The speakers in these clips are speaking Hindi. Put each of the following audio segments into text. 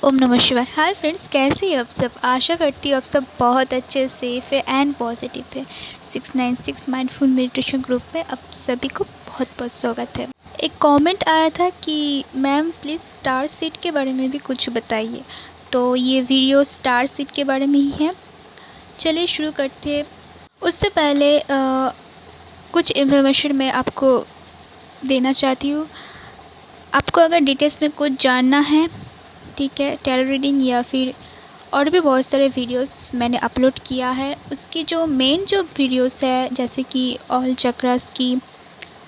ओम नमः शिवाय। हाय फ्रेंड्स, कैसे हैं आप सब? आशा करती हूँ आप सब बहुत अच्छे, सेफ है एंड पॉजिटिव है। 696 माइंडफुल मेडिटेशन ग्रुप में आप सभी को बहुत बहुत स्वागत है। एक कमेंट आया था कि मैम प्लीज़ स्टार सीट के बारे में भी कुछ बताइए, तो ये वीडियो स्टार सीट के बारे में ही है। चलिए शुरू करते हैं। उससे पहले कुछ इन्फॉर्मेशन मैं आपको देना चाहती हूँ। आपको अगर डिटेल्स में कुछ जानना है, ठीक है, टैरो रीडिंग या फिर और भी बहुत सारे वीडियोस मैंने अपलोड किया है। उसकी जो मेन जो वीडियोस है, जैसे कि ऑल चक्रास की,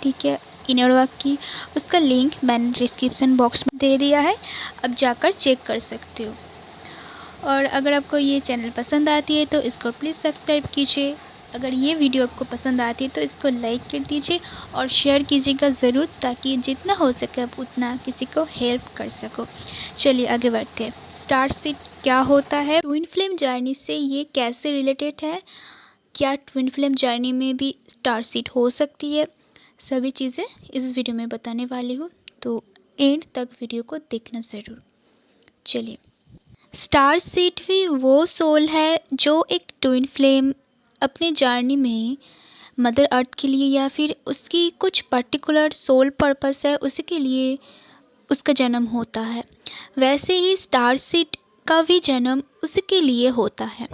ठीक है, इनर वर्क की, उसका लिंक मैंने डिस्क्रिप्शन बॉक्स में दे दिया है, अब जाकर चेक कर सकते हो। और अगर आपको ये चैनल पसंद आती है तो इसको प्लीज़ सब्सक्राइब कीजिए। अगर ये वीडियो आपको पसंद आती है तो इसको लाइक कर दीजिए और शेयर कीजिएगा ज़रूर, ताकि जितना हो सके आप उतना किसी को हेल्प कर सको। चलिए आगे बढ़ते हैं। स्टार सीड क्या होता है, ट्विन फ्लेम जर्नी से ये कैसे रिलेटेड है, क्या ट्विन फ्लेम जर्नी में भी स्टार सीड हो सकती है, सभी चीज़ें इस वीडियो में बताने वाली हूँ, तो एंड तक वीडियो को देखना ज़रूर। चलिए, स्टार सीड भी वो सोल है जो एक ट्विन फ्लेम अपने जर्नी में मदर अर्थ के लिए या फिर उसकी कुछ पर्टिकुलर सोल पर्पस है उसी के लिए उसका जन्म होता है। वैसे ही स्टार सीड का भी जन्म उसी के लिए होता है।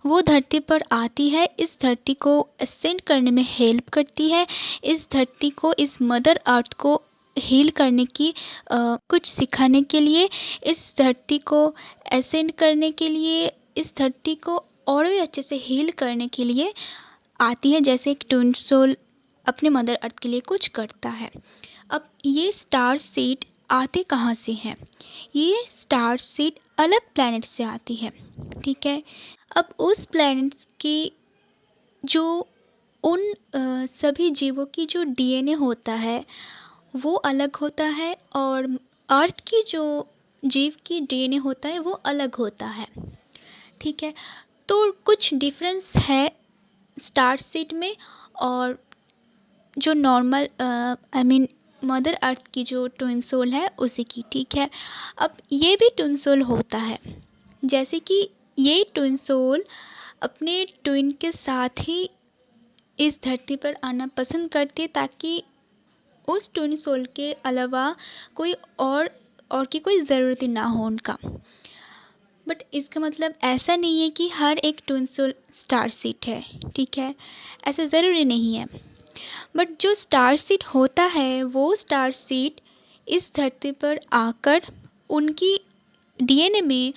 वो धरती पर आती है, इस धरती को असेंड करने में हेल्प करती है, इस धरती को, इस मदर अर्थ को हील करने की कुछ सिखाने के लिए, इस धरती को असेंड करने के लिए, इस धरती को और भी अच्छे से हील करने के लिए आती है, जैसे एक ट्विन सोल अपने मदर अर्थ के लिए कुछ करता है। अब ये स्टार सीड आते कहाँ से हैं? ये स्टार सीड अलग प्लैनेट से आती है, ठीक है। अब उस प्लैनेट्स की जो उन सभी जीवों की जो डीएनए होता है वो अलग होता है, और अर्थ की जो जीव की डीएनए होता है वो अलग होता है, ठीक है। तो कुछ डिफरेंस है स्टार सीड में और जो normal I mean mother earth की जो ट्विन सोल है उसी की, ठीक है। अब ये भी ट्विन सोल होता है, जैसे कि ये ट्विन सोल अपने ट्विन के साथ ही इस धरती पर आना पसंद करती है, ताकि उस ट्विन सोल के अलावा कोई और की कोई ज़रूरत ही ना हो उनका। बट इसका मतलब ऐसा नहीं है कि हर एक ट्विन सोल स्टार सीड है, ठीक है, ऐसा ज़रूरी नहीं है। बट जो स्टार सीड होता है वो स्टार सीड इस धरती पर आकर उनकी डीएनए में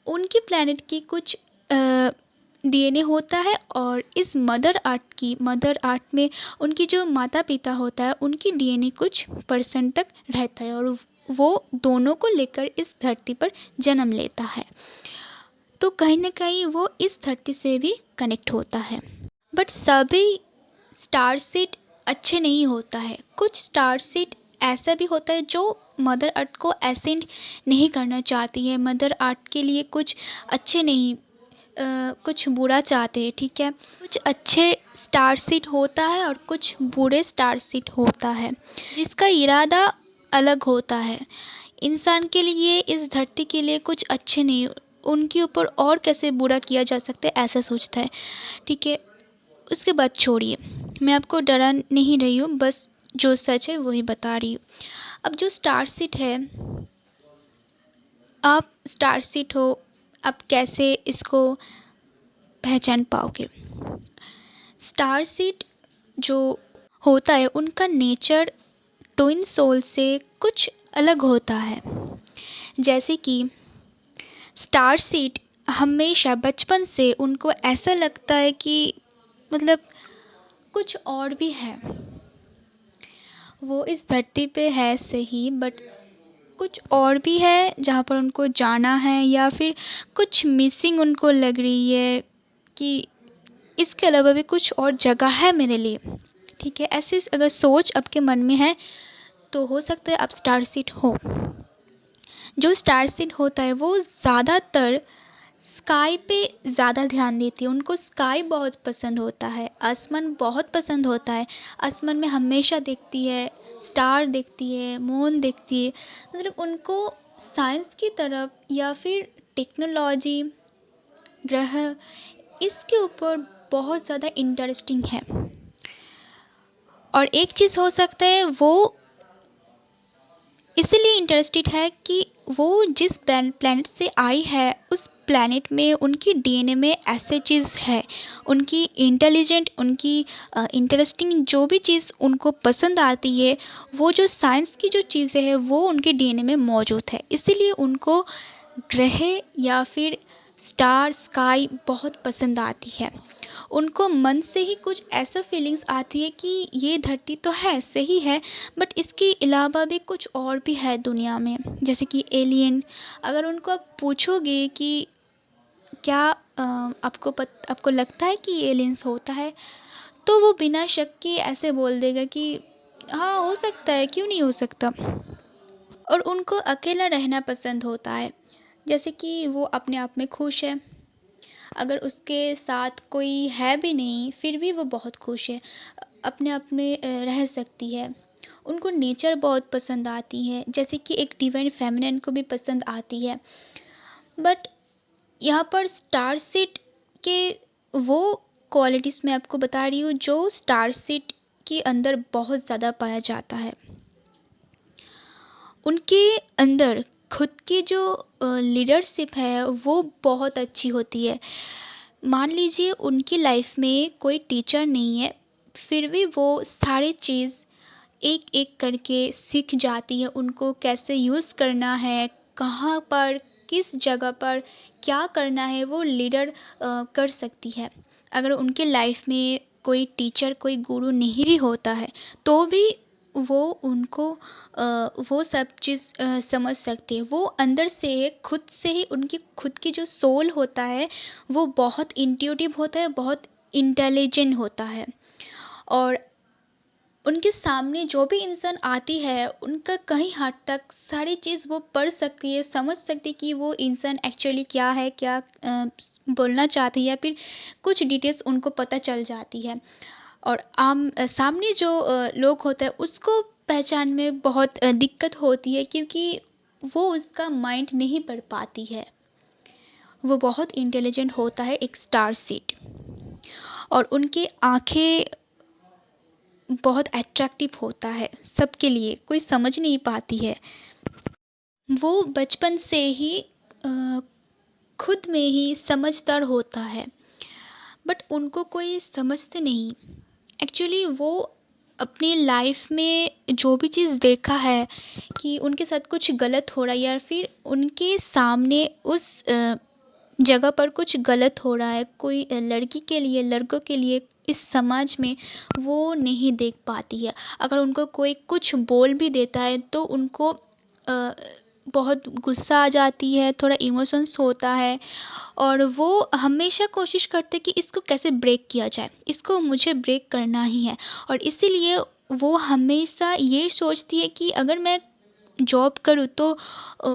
उनकी प्लैनेट की कुछ डीएनए होता है, और इस मदर अर्थ में उनकी जो माता पिता होता है उनकी डीएनए कुछ परसेंट तक रहता है, और वो दोनों को लेकर इस धरती पर जन्म लेता है। तो कहीं ना कहीं वो इस धरती से भी कनेक्ट होता है। बट सभी स्टार सीड अच्छे नहीं होता है। कुछ स्टार सीड ऐसा भी होता है जो मदर अर्थ को एसेंड नहीं करना चाहती है, मदर अर्थ के लिए कुछ अच्छे नहीं, कुछ बुरा चाहते हैं, ठीक है। कुछ अच्छे स्टार सीड होता है और कुछ बुरे स्टार सीड होता है, जिसका इरादा अलग होता है। इंसान के लिए, इस धरती के लिए कुछ अच्छे नहीं, उनके ऊपर और कैसे बुरा किया जा सकता है ऐसा सोचता है, ठीक है। उसके बाद छोड़िए, मैं आपको डरा नहीं रही हूँ, बस जो सच है वही बता रही हूँ। अब जो स्टार सीड है, आप स्टार सीड हो, आप कैसे इसको पहचान पाओगे? स्टार सीड जो होता है उनका नेचर ट्विन सोल से कुछ अलग होता है। जैसे कि स्टार सीड हमेशा बचपन से उनको ऐसा लगता है कि मतलब कुछ और भी है, वो इस धरती पे है सही, बट कुछ और भी है जहाँ पर उनको जाना है, या फिर कुछ मिसिंग उनको लग रही है कि इसके अलावा भी कुछ और जगह है मेरे लिए, ठीक है। ऐसे अगर सोच आपके मन में है तो हो सकता है आप स्टार सीड हो। जो स्टार सीड होता है वो ज़्यादातर स्काई पे ज़्यादा ध्यान देती है, उनको स्काई बहुत पसंद होता है, आसमान बहुत पसंद होता है। आसमान में हमेशा देखती है, स्टार देखती है, मून देखती है, मतलब उनको साइंस की तरफ या फिर टेक्नोलॉजी, ग्रह, इसके ऊपर बहुत ज़्यादा इंटरेस्टिंग है। और एक चीज़ हो सकता है वो इसलिए इंटरेस्टेड है कि वो जिस प्लैनेट से आई है उस प्लैनेट में उनकी डीएनए में ऐसे चीज़ है, उनकी इंटेलिजेंट, उनकी इंटरेस्टिंग जो भी चीज़ उनको पसंद आती है, वो जो साइंस की जो चीज़ें हैं वो उनके डीएनए में मौजूद है। इसीलिए उनको ग्रह या फिर स्टार, स्काई बहुत पसंद आती है। उनको मन से ही कुछ ऐसा फीलिंग्स आती है कि ये धरती तो है, सही है, बट इसके अलावा भी कुछ और भी है दुनिया में, जैसे कि एलियन। अगर उनको आप पूछोगे कि क्या आपको लगता है कि एलियंस होता है, तो वो बिना शक के ऐसे बोल देगा कि हाँ हो सकता है, क्यों नहीं हो सकता। और उनको अकेला रहना पसंद होता है, जैसे कि वो अपने आप में खुश है, अगर उसके साथ कोई है भी नहीं फिर भी वो बहुत खुश है, अपने आप में रह सकती है। उनको नेचर बहुत पसंद आती है, जैसे कि एक डिवाइन फेमिनिन को भी पसंद आती है। बट यहाँ पर स्टार सीड के वो क्वालिटीज़ मैं आपको बता रही हूँ जो स्टार सीड के अंदर बहुत ज़्यादा पाया जाता है। उनके अंदर खुद की जो लीडरशिप है वो बहुत अच्छी होती है। मान लीजिए उनकी लाइफ में कोई टीचर नहीं है, फिर भी वो सारी चीज़ एक एक करके सीख जाती है। उनको कैसे यूज़ करना है, कहाँ पर, किस जगह पर क्या करना है, वो लीडर कर सकती है। अगर उनके लाइफ में कोई टीचर, कोई गुरु नहीं भी होता है, तो भी वो उनको वो सब चीज़ समझ सकती है। वो अंदर से खुद से ही उनकी खुद की जो सोल होता है वो बहुत इंट्यूटिव होता है, बहुत इंटेलिजेंट होता है। और उनके सामने जो भी इंसान आती है उनका कहीं हद तक सारी चीज़ वो पढ़ सकती है, समझ सकती है कि वो इंसान एक्चुअली क्या है, क्या बोलना चाहती है, या फिर कुछ डिटेल्स उनको पता चल जाती है। और सामने जो लोग होते हैं उसको पहचान में बहुत दिक्कत होती है, क्योंकि वो उसका माइंड नहीं पढ़ पाती है। वो बहुत इंटेलिजेंट होता है एक स्टार सीड। और उनकी आंखें बहुत अट्रैक्टिव होता है सबके लिए, कोई समझ नहीं पाती है। वो बचपन से ही अ, खुद में ही समझदार होता है, बट उनको कोई समझते नहीं। एक्चुअली वो अपनी लाइफ में जो भी चीज़ देखा है कि उनके साथ कुछ गलत हो रहा है, या फिर उनके सामने उस जगह पर कुछ गलत हो रहा है, कोई लड़की के लिए, लड़कों के लिए इस समाज में, वो नहीं देख पाती है। अगर उनको कोई कुछ बोल भी देता है तो उनको बहुत गुस्सा आ जाती है, थोड़ा इमोशंस होता है। और वो हमेशा कोशिश करते कि इसको कैसे ब्रेक किया जाए, इसको मुझे ब्रेक करना ही है। और इसीलिए वो हमेशा ये सोचती है कि अगर मैं जॉब करूँ तो अ,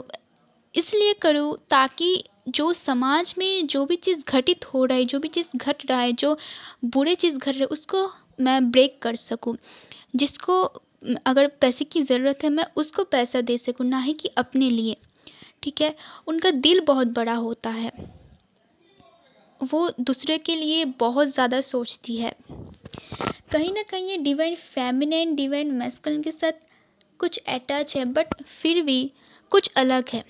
इसलिए करूँ ताकि जो समाज में जो भी चीज़ घटित हो रहा है, जो भी चीज़ घट रहा है, जो बुरे चीज़ घट रहे उसको मैं ब्रेक कर सकूँ। जिसको अगर पैसे की ज़रूरत है मैं उसको पैसा दे सकूँ, ना ही कि अपने लिए। ठीक है। उनका दिल बहुत बड़ा होता है, वो दूसरे के लिए बहुत ज़्यादा सोचती है। कहीं ना कहीं ये डिवाइन फेमिनिन, डिवाइन मैस्कुलिन के साथ कुछ अटैच है, बट फिर भी कुछ अलग है।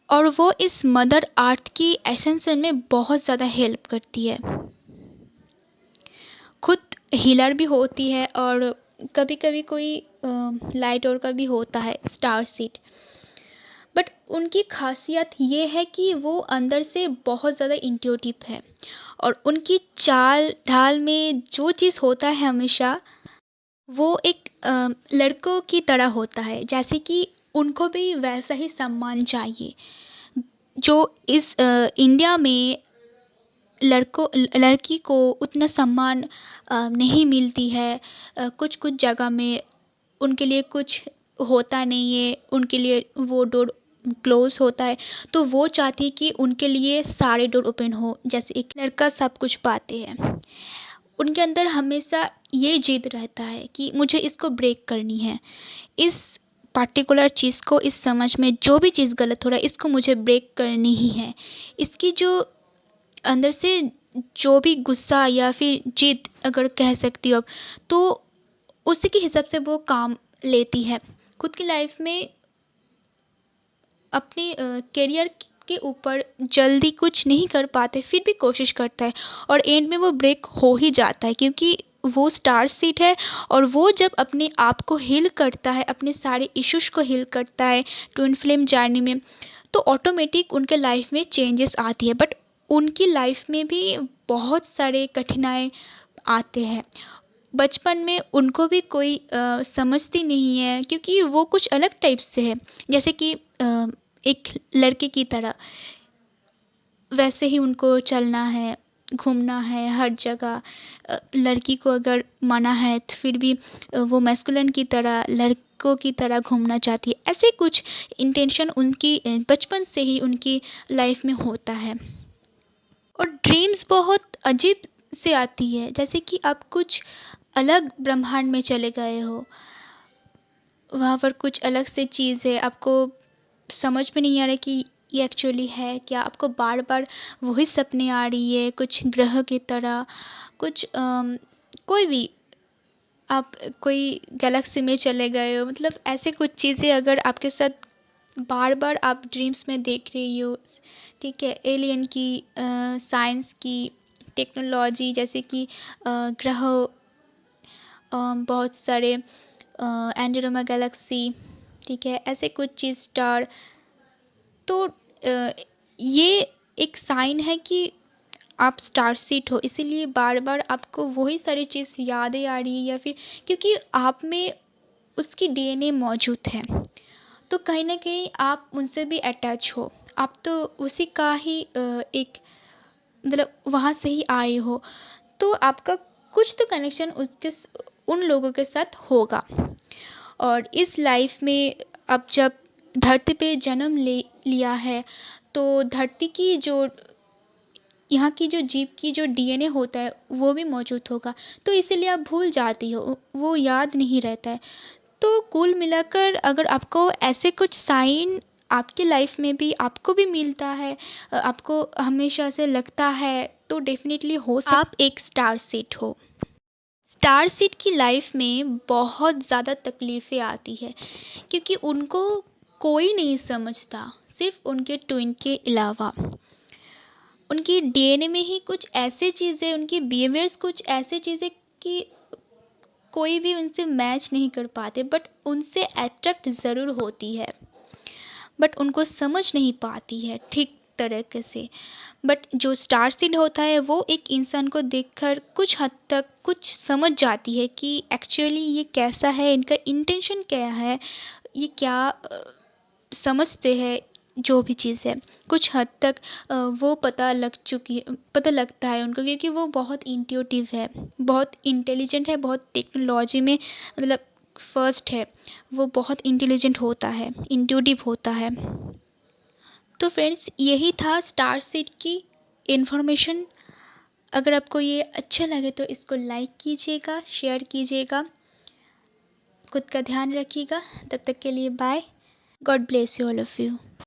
और वो इस मदर अर्थ की एसेंशन में बहुत ज़्यादा हेल्प करती है। खुद हीलर भी होती है, और कभी कभी कोई लाइट और का भी होता है स्टार सीड। बट उनकी खासियत ये है कि वो अंदर से बहुत ज़्यादा इंट्यूटिव है, और उनकी चाल ढाल में जो चीज़ होता है हमेशा वो एक लड़कों की तरह होता है, जैसे कि उनको भी वैसा ही सम्मान चाहिए जो इस इंडिया में लड़कों लड़की को उतना सम्मान नहीं मिलती है। कुछ कुछ जगह में उनके लिए कुछ होता नहीं है, उनके लिए वो डोर क्लोज होता है। तो वो चाहती है कि उनके लिए सारे डोर ओपन हो, जैसे एक लड़का सब कुछ पाते हैं। उनके अंदर हमेशा ये जिद रहता है कि मुझे इसको ब्रेक करनी है, इस पार्टिकुलर चीज़ को, इस समझ में जो भी चीज़ गलत हो रहा है इसको मुझे ब्रेक करनी ही है। इसकी जो अंदर से जो भी गुस्सा या फिर जिद अगर कह सकती हो आप, तो उसी के हिसाब से वो काम लेती है। खुद की लाइफ में अपने करियर के ऊपर जल्दी कुछ नहीं कर पाते, फिर भी कोशिश करता है और एंड में वो ब्रेक हो ही जाता है, क्योंकि वो स्टार सीट है। और वो जब अपने आप को हील करता है, अपने सारे इश्यूज को हील करता है ट्विन फ्लेम जर्नी में, तो ऑटोमेटिक उनके लाइफ में चेंजेस आती है। बट उनकी लाइफ में भी बहुत सारे कठिनाई आते हैं। बचपन में उनको भी कोई समझती नहीं है, क्योंकि वो कुछ अलग टाइप से है। जैसे कि एक लड़के की तरह वैसे ही उनको चलना है, घूमना है हर जगह। लड़की को अगर मना है तो फिर भी वो मैस्कुलिन की तरह, लड़कों की तरह घूमना चाहती है। ऐसे कुछ इंटेंशन उनकी बचपन से ही उनकी लाइफ में होता है। और ड्रीम्स बहुत अजीब से आती है, जैसे कि आप कुछ अलग ब्रह्मांड में चले गए हो, वहाँ पर कुछ अलग से चीज़ है, आपको समझ में नहीं आ रहा कि ये एक्चुअली है क्या। आपको बार बार वही सपने आ रही है, कुछ ग्रह की तरह, कुछ कोई भी, आप कोई गैलेक्सी में चले गए हो। मतलब ऐसे कुछ चीज़ें अगर आपके साथ बार बार आप ड्रीम्स में देख रही हो, ठीक है, एलियन की, साइंस की, टेक्नोलॉजी, जैसे कि ग्रह, बहुत सारे एंड्रोमेडा गैलेक्सी, ठीक है, ऐसे कुछ चीज़, स्टार, तो ये एक साइन है कि आप स्टार सीट हो। इसीलिए बार बार आपको वही सारी चीज़ यादें आ रही है, या फिर क्योंकि आप में उसकी डीएनए मौजूद है, तो कहीं ना कहीं आप उनसे भी अटैच हो। आप तो उसी का ही एक, मतलब वहाँ से ही आए हो, तो आपका कुछ तो कनेक्शन उन लोगों के साथ होगा। और इस लाइफ में अब जब धरती पे जन्म ले लिया है, तो धरती की जो, यहाँ की जो जीव की जो डीएनए होता है वो भी मौजूद होगा, तो इसीलिए आप भूल जाती हो, वो याद नहीं रहता है। तो कुल मिलाकर अगर आपको ऐसे कुछ साइन आपकी लाइफ में भी आपको भी मिलता है, आपको हमेशा से लगता है, तो डेफिनेटली हो सकता आप एक स्टार सीट हो। स्टार सीट की लाइफ में बहुत ज़्यादा तकलीफ़ें आती है, क्योंकि उनको कोई नहीं समझता, सिर्फ उनके ट्विन के अलावा। उनकी डीएनए में ही कुछ ऐसे चीज़ें, उनकी बिहेवियर्स कुछ ऐसे चीज़ें कि कोई भी उनसे मैच नहीं कर पाते, बट उनसे अट्रैक्ट ज़रूर होती है, बट उनको समझ नहीं पाती है ठीक तरीके से। बट जो स्टार सीड होता है वो एक इंसान को देखकर कुछ हद तक कुछ समझ जाती है कि एक्चुअली ये कैसा है, इनका इंटेंशन क्या है, ये क्या समझते हैं। जो भी चीज़ है कुछ हद तक वो पता लगता है उनको, क्योंकि वो बहुत इंट्यूटिव है, बहुत इंटेलिजेंट है, बहुत टेक्नोलॉजी में मतलब फर्स्ट है। वो बहुत इंटेलिजेंट होता है, इंट्यूटिव होता है। तो फ्रेंड्स, यही था स्टार सीड की इन्फॉर्मेशन। अगर आपको ये अच्छा लगे तो इसको लाइक कीजिएगा, शेयर कीजिएगा, खुद का ध्यान रखिएगा। तब तक के लिए bye. God bless you all of you.